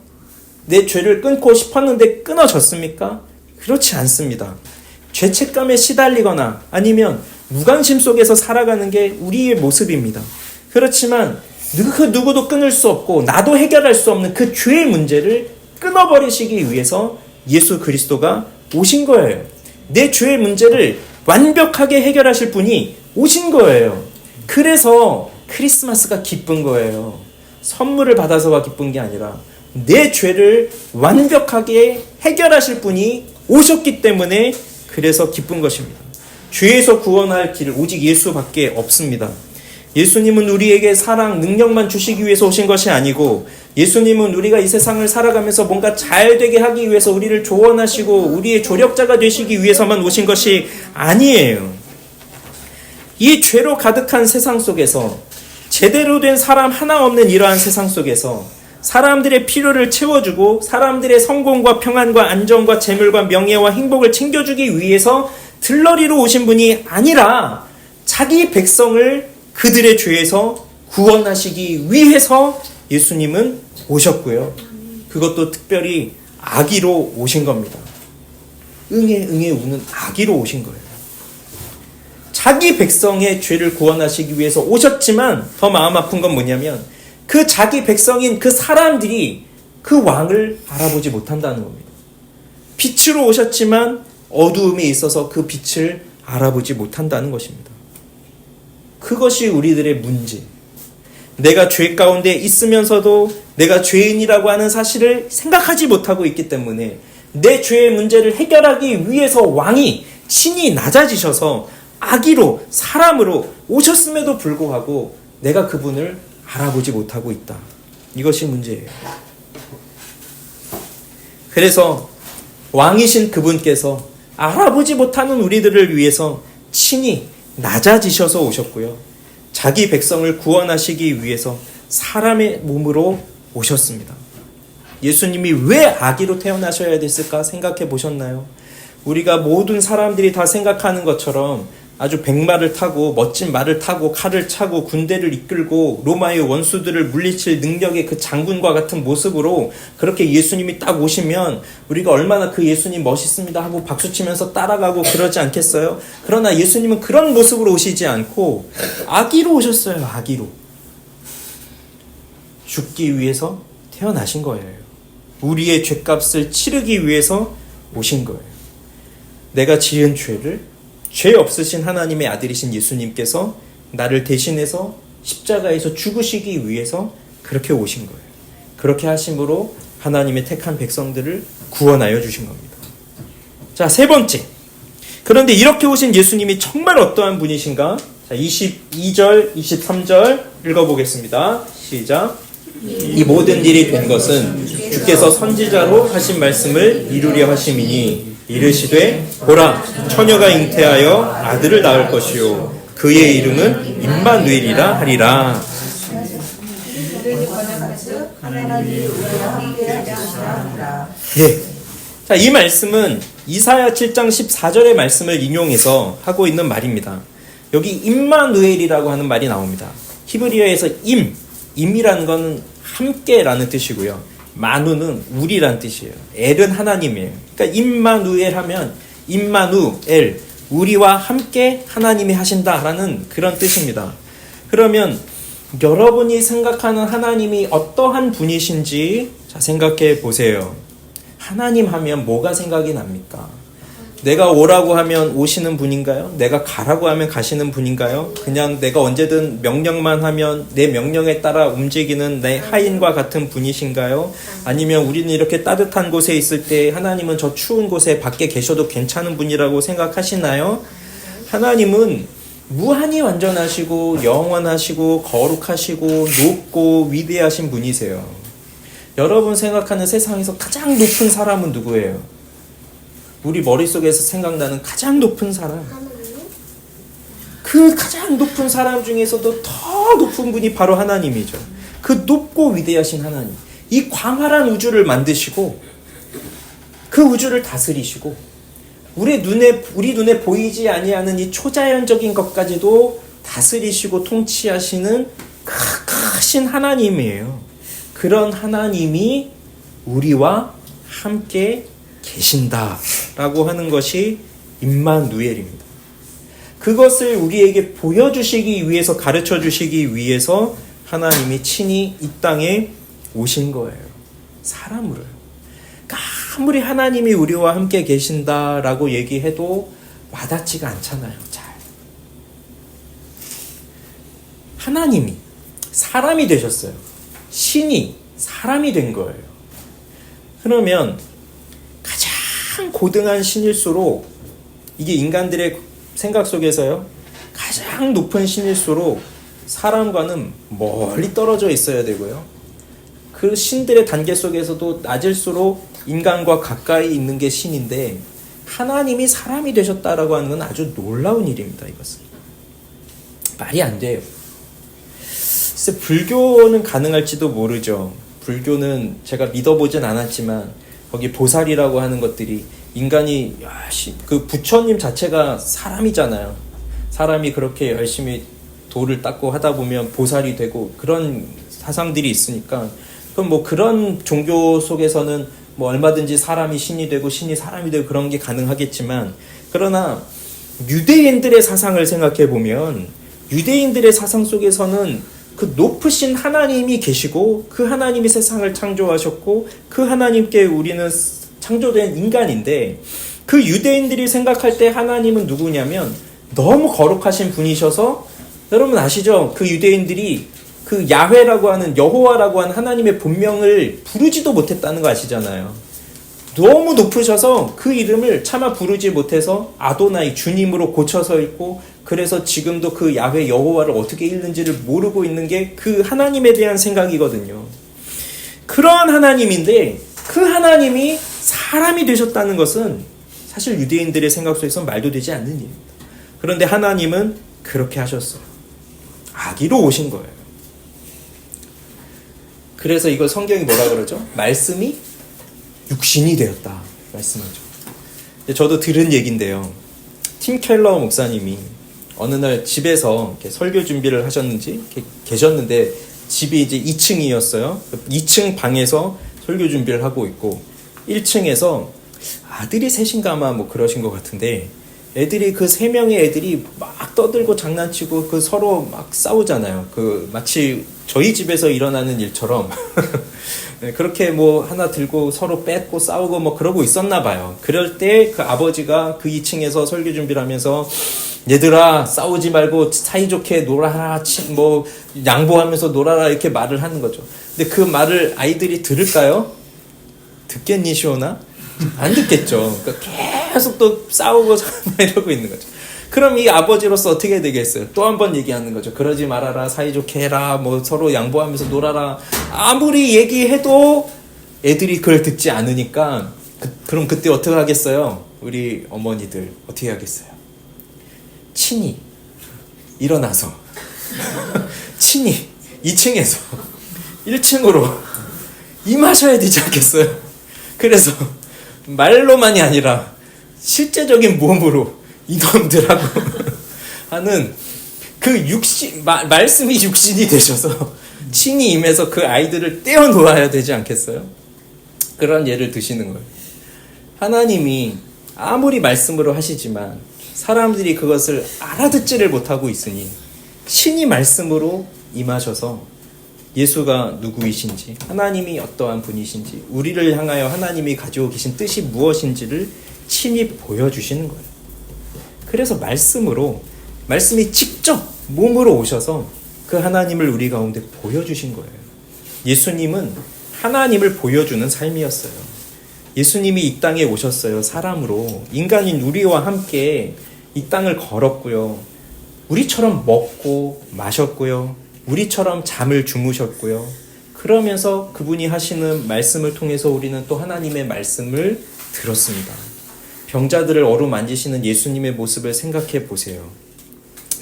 내 죄를 끊고 싶었는데 끊어졌습니까? 그렇지 않습니다. 죄책감에 시달리거나 아니면 무관심 속에서 살아가는 게 우리의 모습입니다. 그렇지만 그 누구도 끊을 수 없고 나도 해결할 수 없는 그 죄의 문제를 끊어버리시기 위해서 예수 그리스도가 오신 거예요. 내 죄의 문제를 완벽하게 해결하실 분이 오신 거예요. 그래서 크리스마스가 기쁜 거예요. 선물을 받아서가 기쁜 게 아니라 내 죄를 완벽하게 해결하실 분이 오셨기 때문에 그래서 기쁜 것입니다. 죄에서 구원할 길 오직 예수밖에 없습니다. 예수님은 우리에게 사랑, 능력만 주시기 위해서 오신 것이 아니고 예수님은 우리가 이 세상을 살아가면서 뭔가 잘 되게 하기 위해서 우리를 조언하시고 우리의 조력자가 되시기 위해서만 오신 것이 아니에요. 이 죄로 가득한 세상 속에서 제대로 된 사람 하나 없는 이러한 세상 속에서 사람들의 필요를 채워주고 사람들의 성공과 평안과 안정과 재물과 명예와 행복을 챙겨주기 위해서 들러리로 오신 분이 아니라 자기 백성을 그들의 죄에서 구원하시기 위해서 예수님은 오셨고요. 그것도 특별히 아기로 오신 겁니다. 응애 우는 아기로 오신 거예요. 자기 백성의 죄를 구원하시기 위해서 오셨지만 더 마음 아픈 건 뭐냐면 그 자기 백성인 그 사람들이 그 왕을 알아보지 못한다는 겁니다. 빛으로 오셨지만 어두움에 있어서 그 빛을 알아보지 못한다는 것입니다. 그것이 우리들의 문제. 내가 죄 가운데 있으면서도 내가 죄인이라고 하는 사실을 생각하지 못하고 있기 때문에 내 죄의 문제를 해결하기 위해서 왕이 신이 낮아지셔서 아기로 사람으로 오셨음에도 불구하고 내가 그분을 알아보지 못하고 있다. 이것이 문제예요. 그래서 왕이신 그분께서 알아보지 못하는 우리들을 위해서 친히 낮아지셔서 오셨고요. 자기 백성을 구원하시기 위해서 사람의 몸으로 오셨습니다. 예수님이 왜 아기로 태어나셔야 됐을까 생각해 보셨나요? 우리가 모든 사람들이 다 생각하는 것처럼 아주 백마를 타고 멋진 말을 타고 칼을 차고 군대를 이끌고 로마의 원수들을 물리칠 능력의 그 장군과 같은 모습으로 그렇게 예수님이 딱 오시면 우리가 얼마나 그 예수님 멋있습니다 하고 박수치면서 따라가고 그러지 않겠어요? 그러나 예수님은 그런 모습으로 오시지 않고 아기로 오셨어요. 아기로. 죽기 위해서 태어나신 거예요. 우리의 죄값을 치르기 위해서 오신 거예요. 내가 지은 죄를 죄 없으신 하나님의 아들이신 예수님께서 나를 대신해서 십자가에서 죽으시기 위해서 그렇게 오신 거예요. 그렇게 하심으로 하나님의 택한 백성들을 구원하여 주신 겁니다. 자, 세 번째. 그런데 이렇게 오신 예수님이 정말 어떠한 분이신가? 자, 22절, 23절 읽어보겠습니다. 시작. 이 모든 일이 된 것은 주께서 선지자로 하신 말씀을 이루려 하심이니 이르시되 보라 처녀가 잉태하여 아들을 낳을 것이요 그의 이름은 임마누엘이라 하리라. 예. 자, 이 말씀은 이사야 7장 14절의 말씀을 인용해서 하고 있는 말입니다. 여기 임마누엘이라고 하는 말이 나옵니다. 히브리어에서 임이라는 건 함께라는 뜻이고요. 마누는 우리란 뜻이에요. 엘은 하나님이에요. 그러니까 임마누엘 하면 임마누엘, 우리와 함께 하나님이 하신다라는 그런 뜻입니다. 그러면 여러분이 생각하는 하나님이 어떠한 분이신지 자, 생각해 보세요. 하나님 하면 뭐가 생각이 납니까? 내가 오라고 하면 오시는 분인가요? 내가 가라고 하면 가시는 분인가요? 그냥 내가 언제든 명령만 하면 내 명령에 따라 움직이는 내 하인과 같은 분이신가요? 아니면 우리는 이렇게 따뜻한 곳에 있을 때 하나님은 저 추운 곳에 밖에 계셔도 괜찮은 분이라고 생각하시나요? 하나님은 무한히 완전하시고 영원하시고 거룩하시고 높고 위대하신 분이세요. 여러분 생각하는 세상에서 가장 높은 사람은 누구예요? 우리 머릿속에서 생각나는 가장 높은 사람, 그 가장 높은 사람 중에서도 더 높은 분이 바로 하나님이죠. 그 높고 위대하신 하나님, 이 광활한 우주를 만드시고 그 우주를 다스리시고 우리 눈에 보이지 아니하는 이 초자연적인 것까지도 다스리시고 통치하시는 크신 하나님이에요. 그런 하나님이 우리와 함께 계신다라고 하는 것이 임마누엘입니다. 그것을 우리에게 보여주시기 위해서, 가르쳐 주시기 위해서 하나님이 친히 이 땅에 오신 거예요. 사람으로요. 그러니까 아무리 하나님이 우리와 함께 계신다라고 얘기해도 와닿지가 않잖아요. 잘. 하나님이 사람이 되셨어요. 신이 사람이 된 거예요. 그러면 가장 고등한 신일수록, 이게 인간들의 생각 속에서요, 가장 높은 신일수록 사람과는 멀리 떨어져 있어야 되고요. 그 신들의 단계 속에서도 낮을수록 인간과 가까이 있는 게 신인데, 하나님이 사람이 되셨다라고 하는 건 아주 놀라운 일입니다. 이것은 말이 안 돼요. 글쎄, 불교는 가능할지도 모르죠. 불교는 제가 믿어보진 않았지만 거기 보살이라고 하는 것들이 인간이, 그 부처님 자체가 사람이잖아요. 사람이 그렇게 열심히 도를 닦고 하다 보면 보살이 되고 그런 사상들이 있으니까, 그럼 뭐 그런 종교 속에서는 뭐 얼마든지 사람이 신이 되고 신이 사람이 되고 그런 게 가능하겠지만, 그러나 유대인들의 사상을 생각해 보면 유대인들의 사상 속에서는 그 높으신 하나님이 계시고 그 하나님이 세상을 창조하셨고 그 하나님께 우리는 창조된 인간인데, 그 유대인들이 생각할 때 하나님은 누구냐면 너무 거룩하신 분이셔서, 여러분 아시죠? 그 유대인들이 그 야훼라고 하는, 여호와라고 하는 하나님의 본명을 부르지도 못했다는 거 아시잖아요. 너무 높으셔서 그 이름을 차마 부르지 못해서 아도나이, 주님으로 고쳐서 읽고, 그래서 지금도 그 야훼 여호와를 어떻게 읽는지를 모르고 있는 게 그 하나님에 대한 생각이거든요. 그런 하나님인데 그 하나님이 사람이 되셨다는 것은 사실 유대인들의 생각 속에서는 말도 되지 않는 일입니다. 그런데 하나님은 그렇게 하셨어요. 아기로 오신 거예요. 그래서 이걸 성경이 뭐라 그러죠? 말씀이 육신이 되었다 말씀하죠. 저도 들은 얘기인데요. 팀 켈러 목사님이 어느 날 집에서 이렇게 설교 준비를 하셨는지 이렇게 계셨는데 집이 이제 2층이었어요. 2층 방에서 설교 준비를 하고 있고 1층에서 아들이 셋인가 아마 뭐 그러신 것 같은데 애들이 그 3명의 애들이 막 떠들고 장난치고 그 서로 막 싸우잖아요. 그 마치 저희 집에서 일어나는 일처럼 네, 그렇게 뭐 하나 들고 서로 뺏고 싸우고 뭐 그러고 있었나 봐요. 그럴 때 그 아버지가 그 2층에서 설교 준비를 하면서 얘들아 싸우지 말고 사이좋게 놀아라 뭐 양보하면서 놀아라 이렇게 말을 하는 거죠. 근데 그 말을 아이들이 들을까요? 듣겠니 시오나? 안 듣겠죠. 그러니까 계속 또 싸우고 이러고 있는 거죠. 그럼 이 아버지로서 어떻게 되겠어요? 또 한 번 얘기하는 거죠. 그러지 말아라, 사이좋게 해라, 뭐 서로 양보하면서 놀아라. 아무리 얘기해도 애들이 그걸 듣지 않으니까 그럼 그때 어떻게 하겠어요? 우리 어머니들 어떻게 하겠어요? 친히 일어나서 친히 2층에서 1층으로 임하셔야 되지 않겠어요? 그래서 말로만이 아니라 실제적인 몸으로 이놈들하고 하는 그 말씀이 육신이 되셔서 친히 임해서 그 아이들을 떼어놓아야 되지 않겠어요? 그런 예를 드시는 거예요. 하나님이 아무리 말씀으로 하시지만 사람들이 그것을 알아듣지를 못하고 있으니 친히 말씀으로 임하셔서 예수가 누구이신지, 하나님이 어떠한 분이신지, 우리를 향하여 하나님이 가지고 계신 뜻이 무엇인지를 친히 보여주시는 거예요. 그래서 말씀이 직접 몸으로 오셔서 그 하나님을 우리 가운데 보여주신 거예요. 예수님은 하나님을 보여주는 삶이었어요. 예수님이 이 땅에 오셨어요. 사람으로 인간인 우리와 함께 이 땅을 걸었고요. 우리처럼 먹고 마셨고요. 우리처럼 잠을 주무셨고요. 그러면서 그분이 하시는 말씀을 통해서 우리는 또 하나님의 말씀을 들었습니다. 병자들을 어루만지시는 예수님의 모습을 생각해 보세요.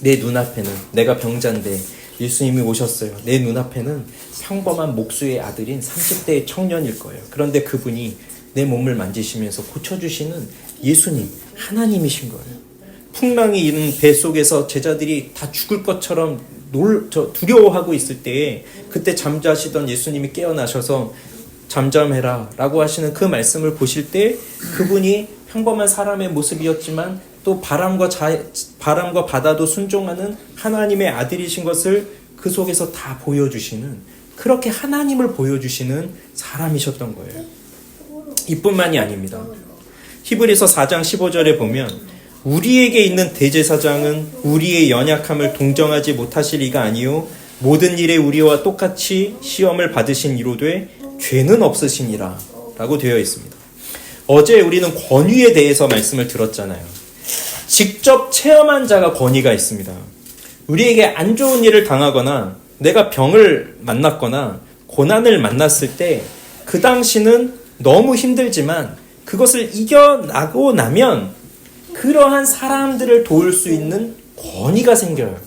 내 눈앞에는 내가 병자인데 예수님이 오셨어요. 내 눈앞에는 평범한 목수의 아들인 30대의 청년일 거예요. 그런데 그분이 내 몸을 만지시면서 고쳐주시는 예수님, 하나님이신 거예요. 풍랑이 이른 배 속에서 제자들이 다 죽을 것처럼 두려워하고 있을 때에 그때 잠자시던 예수님이 깨어나셔서 잠잠해라 라고 하시는 그 말씀을 보실 때 그분이 평범한 사람의 모습이었지만 또 바람과 바다도 순종하는 하나님의 아들이신 것을 그 속에서 다 보여주시는, 그렇게 하나님을 보여주시는 사람이셨던 거예요. 이뿐만이 아닙니다. 히브리서 4장 15절에 보면 우리에게 있는 대제사장은 우리의 연약함을 동정하지 못하실 이가 아니요 모든 일에 우리와 똑같이 시험을 받으신 이로되 죄는 없으시니라 라고 되어 있습니다. 어제 우리는 권위에 대해서 말씀을 들었잖아요. 직접 체험한 자가 권위가 있습니다. 우리에게 안 좋은 일을 당하거나 내가 병을 만났거나 고난을 만났을 때 그 당시는 너무 힘들지만 그것을 이겨나고 나면 그러한 사람들을 도울 수 있는 권위가 생겨요.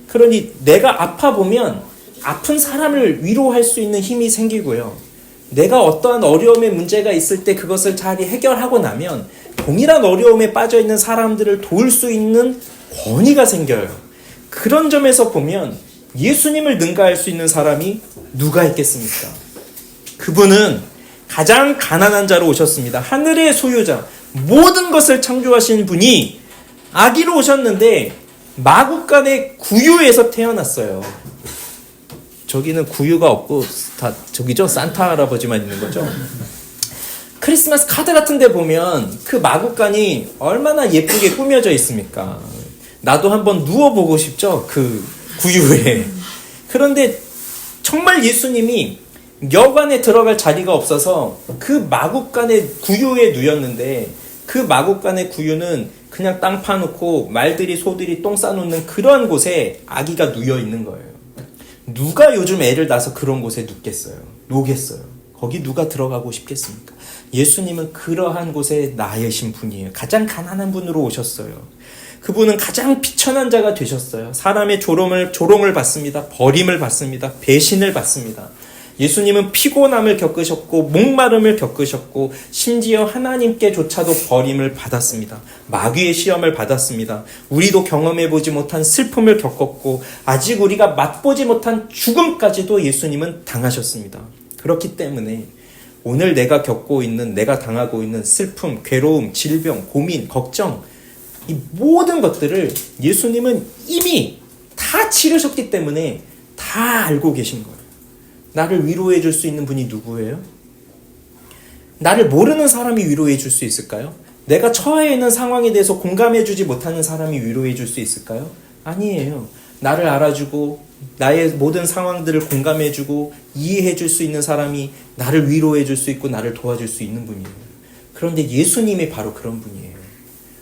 그러니 내가 아파 보면 아픈 사람을 위로할 수 있는 힘이 생기고요. 내가 어떠한 어려움의 문제가 있을 때 그것을 잘 해결하고 나면 동일한 어려움에 빠져 있는 사람들을 도울 수 있는 권위가 생겨요. 그런 점에서 보면 예수님을 능가할 수 있는 사람이 누가 있겠습니까? 그분은 가장 가난한 자로 오셨습니다. 하늘의 소유자, 모든 것을 창조하신 분이 아기로 오셨는데 마구간의 구유에서 태어났어요. 저기는 구유가 없고 다 저기죠? 산타 할아버지만 있는 거죠. 크리스마스 카드 같은 데 보면 그 마구간이 얼마나 예쁘게 꾸며져 있습니까? 나도 한번 누워보고 싶죠? 그 구유에. 그런데 정말 예수님이 여관에 들어갈 자리가 없어서 그 마구간의 구유에 누였는데 그 마구간의 구유는 그냥 땅 파놓고 말들이 소들이 똥 싸놓는 그런 곳에 아기가 누여 있는 거예요. 누가 요즘 애를 낳아서 그런 곳에 눕겠어요? 노겠어요? 거기 누가 들어가고 싶겠습니까? 예수님은 그러한 곳에 나으신 분이에요. 가장 가난한 분으로 오셨어요. 그분은 가장 비천한 자가 되셨어요. 사람의 조롱을 받습니다. 버림을 받습니다. 배신을 받습니다. 예수님은 피곤함을 겪으셨고 목마름을 겪으셨고 심지어 하나님께조차도 버림을 받았습니다. 마귀의 시험을 받았습니다. 우리도 경험해보지 못한 슬픔을 겪었고 아직 우리가 맛보지 못한 죽음까지도 예수님은 당하셨습니다. 그렇기 때문에 오늘 내가 겪고 있는, 내가 당하고 있는 슬픔, 괴로움, 질병, 고민, 걱정, 이 모든 것들을 예수님은 이미 다 치르셨기 때문에 다 알고 계신 거예요. 나를 위로해 줄 수 있는 분이 누구예요? 나를 모르는 사람이 위로해 줄 수 있을까요? 내가 처해 있는 상황에 대해서 공감해 주지 못하는 사람이 위로해 줄 수 있을까요? 아니에요. 나를 알아주고 나의 모든 상황들을 공감해 주고 이해해 줄 수 있는 사람이 나를 위로해 줄 수 있고 나를 도와줄 수 있는 분이에요. 그런데 예수님이 바로 그런 분이에요.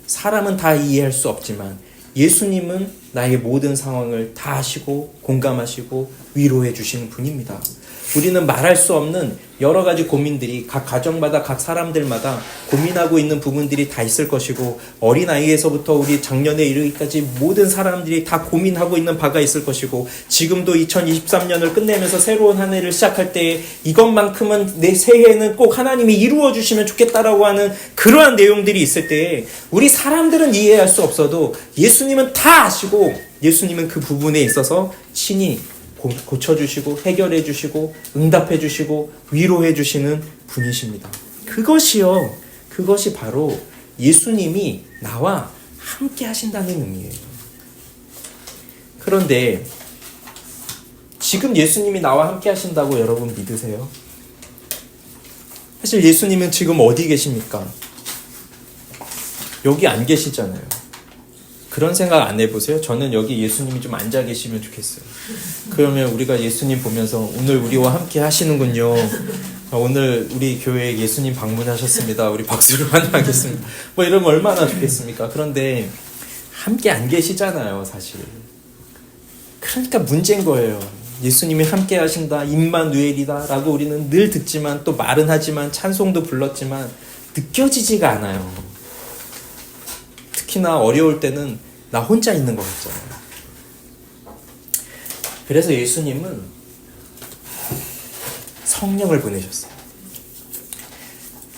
사람은 다 이해할 수 없지만 예수님은 나의 모든 상황을 다 아시고 공감하시고 위로해 주시는 분입니다. 우리는 말할 수 없는 여러 가지 고민들이 각 가정마다 각 사람들마다 고민하고 있는 부분들이 다 있을 것이고 어린아이에서부터 우리 작년에 이르기까지 모든 사람들이 다 고민하고 있는 바가 있을 것이고 지금도 2023년을 끝내면서 새로운 한 해를 시작할 때 이것만큼은 내 새해에는 꼭 하나님이 이루어 주시면 좋겠다라고 하는 그러한 내용들이 있을 때 우리 사람들은 이해할 수 없어도 예수님은 다 아시고 예수님은 그 부분에 있어서 친히 고쳐주시고 해결해 주시고 응답해 주시고 위로해 주시는 분이십니다. 그것이 바로 예수님이 나와 함께 하신다는 의미예요. 그런데 지금 예수님이 나와 함께 하신다고 여러분 믿으세요? 사실 예수님은 지금 어디 계십니까? 여기 안 계시잖아요. 그런 생각 안 해보세요? 저는 여기 예수님이 좀 앉아 계시면 좋겠어요. 그러면 우리가 예수님 보면서 오늘 우리와 함께 하시는군요. 오늘 우리 교회에 예수님 방문하셨습니다. 우리 박수로 환영하겠습니다. 뭐 이러면 얼마나 좋겠습니까? 그런데 함께 안 계시잖아요, 사실. 그러니까 문제인 거예요. 예수님이 함께 하신다, 임마누엘이다 라고 우리는 늘 듣지만 또 말은 하지만 찬송도 불렀지만 느껴지지가 않아요. 특히나 어려울 때는 나 혼자 있는 것 같잖아요. 그래서 예수님은 성령을 보내셨어요.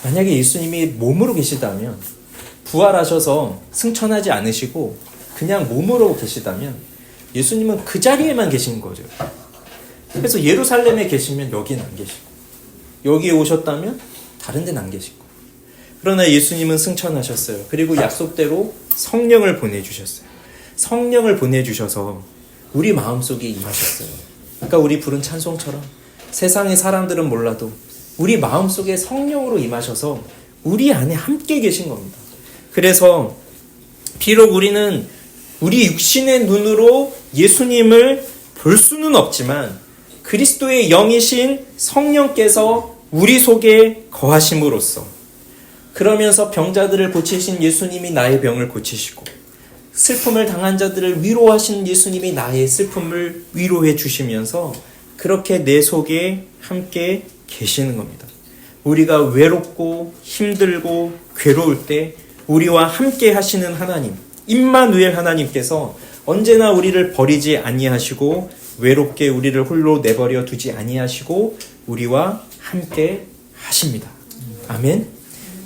만약에 예수님이 몸으로 계시다면 부활하셔서 승천하지 않으시고 그냥 몸으로 계시다면 예수님은 그 자리에만 계신 거죠. 그래서 예루살렘에 계시면 여기는 안 계시고 여기에 오셨다면 다른 데는 안 계시고 그러나 예수님은 승천하셨어요. 그리고 약속대로 성령을 보내주셨어요. 성령을 보내주셔서 우리 마음속에 임하셨어요. 그러니까 우리 부른 찬송처럼 세상의 사람들은 몰라도 우리 마음속에 성령으로 임하셔서 우리 안에 함께 계신 겁니다. 그래서 비록 우리는 우리 육신의 눈으로 예수님을 볼 수는 없지만 그리스도의 영이신 성령께서 우리 속에 거하심으로써 그러면서 병자들을 고치신 예수님이 나의 병을 고치시고 슬픔을 당한 자들을 위로하신 예수님이 나의 슬픔을 위로해 주시면서 그렇게 내 속에 함께 계시는 겁니다. 우리가 외롭고 힘들고 괴로울 때 우리와 함께 하시는 하나님, 임마누엘 하나님께서 언제나 우리를 버리지 아니하시고 외롭게 우리를 홀로 내버려 두지 아니하시고 우리와 함께 하십니다. 아멘.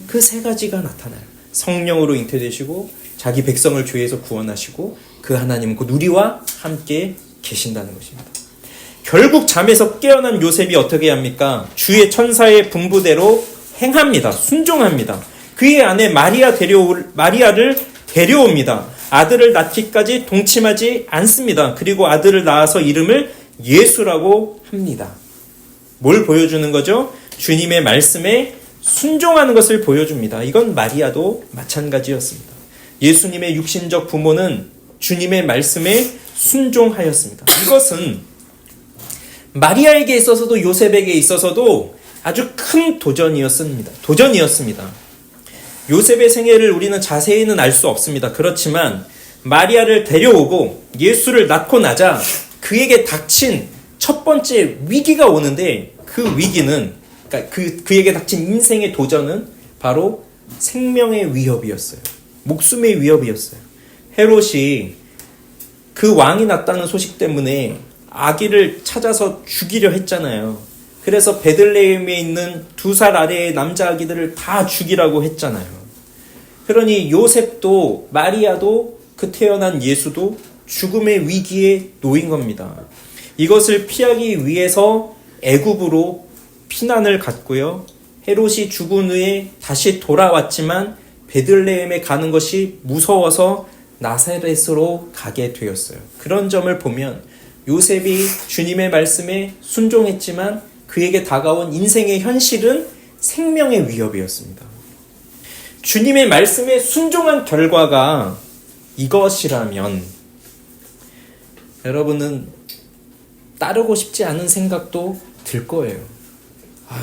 그 세 가지가 나타나요. 성령으로 잉태되시고 자기 백성을 죄에서 구원하시고 그 하나님은 곧 우리와 함께 계신다는 것입니다. 결국 잠에서 깨어난 요셉이 어떻게 합니까? 주의 천사의 분부대로 행합니다. 순종합니다. 그의 아내 마리아를 데려옵니다. 아들을 낳기까지 동침하지 않습니다. 그리고 아들을 낳아서 이름을 예수라고 합니다. 뭘 보여주는 거죠? 주님의 말씀에 순종하는 것을 보여줍니다. 이건 마리아도 마찬가지였습니다. 예수님의 육신적 부모는 주님의 말씀에 순종하였습니다. 이것은 마리아에게 있어서도 요셉에게 있어서도 아주 큰 도전이었습니다. 요셉의 생애를 우리는 자세히는 알 수 없습니다. 그렇지만 마리아를 데려오고 예수를 낳고 나자 그에게 닥친 첫 번째 위기가 오는데 그 위기는 그러니까 그에게 닥친 인생의 도전은 바로 생명의 위협이었어요. 목숨의 위협이었어요. 헤롯이 그 왕이 났다는 소식 때문에 아기를 찾아서 죽이려 했잖아요. 그래서 베들레헴에 있는 2살 아래의 남자 아기들을 다 죽이라고 했잖아요. 그러니 요셉도 마리아도 그 태어난 예수도 죽음의 위기에 놓인 겁니다. 이것을 피하기 위해서 애굽으로 피난을 갔고요. 헤롯이 죽은 후에 다시 돌아왔지만 베들레헴에 가는 것이 무서워서 나사렛으로 가게 되었어요. 그런 점을 보면 요셉이 주님의 말씀에 순종했지만 그에게 다가온 인생의 현실은 생명의 위협이었습니다. 주님의 말씀에 순종한 결과가 이것이라면 여러분은 따르고 싶지 않은 생각도 들 거예요.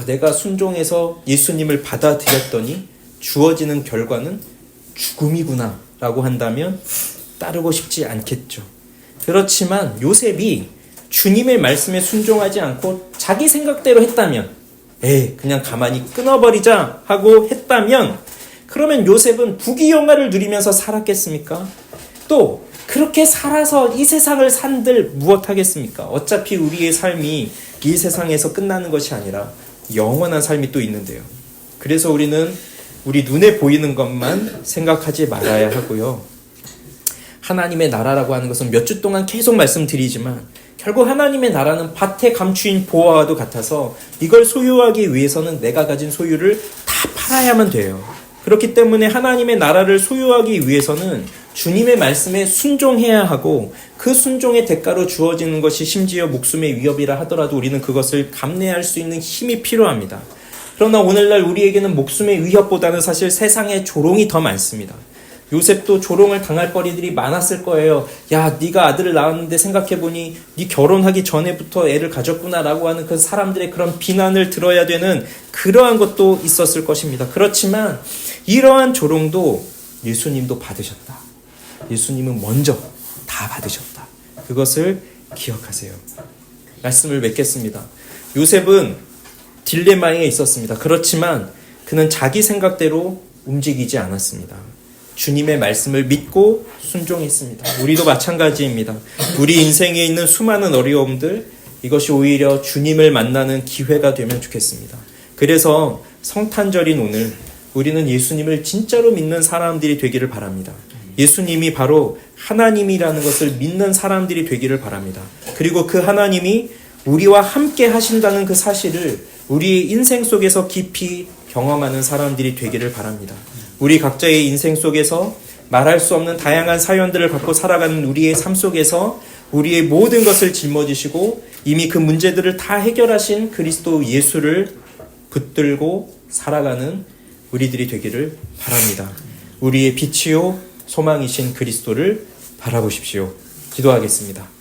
내가 순종해서 예수님을 받아들였더니 주어지는 결과는 죽음이구나 라고 한다면 따르고 싶지 않겠죠. 그렇지만 요셉이 주님의 말씀에 순종하지 않고 자기 생각대로 했다면 그냥 가만히 끊어버리자 하고 했다면 그러면 요셉은 부귀영화를 누리면서 살았겠습니까? 또 그렇게 살아서 이 세상을 산들 무엇하겠습니까? 어차피 우리의 삶이 이 세상에서 끝나는 것이 아니라 영원한 삶이 또 있는데요. 그래서 우리는 우리 눈에 보이는 것만 생각하지 말아야 하고요. 하나님의 나라라고 하는 것은 몇 주 동안 계속 말씀드리지만 결국 하나님의 나라는 밭에 감추인 보화와도 같아서 이걸 소유하기 위해서는 내가 가진 소유를 다 팔아야만 돼요. 그렇기 때문에 하나님의 나라를 소유하기 위해서는 주님의 말씀에 순종해야 하고 그 순종의 대가로 주어지는 것이 심지어 목숨의 위협이라 하더라도 우리는 그것을 감내할 수 있는 힘이 필요합니다. 그러나 오늘날 우리에게는 목숨의 위협보다는 사실 세상의 조롱이 더 많습니다. 요셉도 조롱을 당할 거리들이 많았을 거예요. 야, 네가 아들을 낳았는데 생각해보니 네 결혼하기 전에부터 애를 가졌구나 라고 하는 그 사람들의 그런 비난을 들어야 되는 그러한 것도 있었을 것입니다. 그렇지만 이러한 조롱도 예수님도 받으셨다. 예수님은 먼저 다 받으셨다. 그것을 기억하세요. 말씀을 맺겠습니다. 요셉은 딜레마에 있었습니다. 그렇지만 그는 자기 생각대로 움직이지 않았습니다. 주님의 말씀을 믿고 순종했습니다. 우리도 마찬가지입니다. 우리 인생에 있는 수많은 어려움들, 이것이 오히려 주님을 만나는 기회가 되면 좋겠습니다. 그래서 성탄절인 오늘 우리는 예수님을 진짜로 믿는 사람들이 되기를 바랍니다. 예수님이 바로 하나님이라는 것을 믿는 사람들이 되기를 바랍니다. 그리고 그 하나님이 우리와 함께 하신다는 그 사실을 우리의 인생 속에서 깊이 경험하는 사람들이 되기를 바랍니다. 우리 각자의 인생 속에서 말할 수 없는 다양한 사연들을 갖고 살아가는 우리의 삶 속에서 우리의 모든 것을 짊어지시고 이미 그 문제들을 다 해결하신 그리스도 예수를 붙들고 살아가는 우리들이 되기를 바랍니다. 우리의 빛이요 소망이신 그리스도를 바라보십시오. 기도하겠습니다.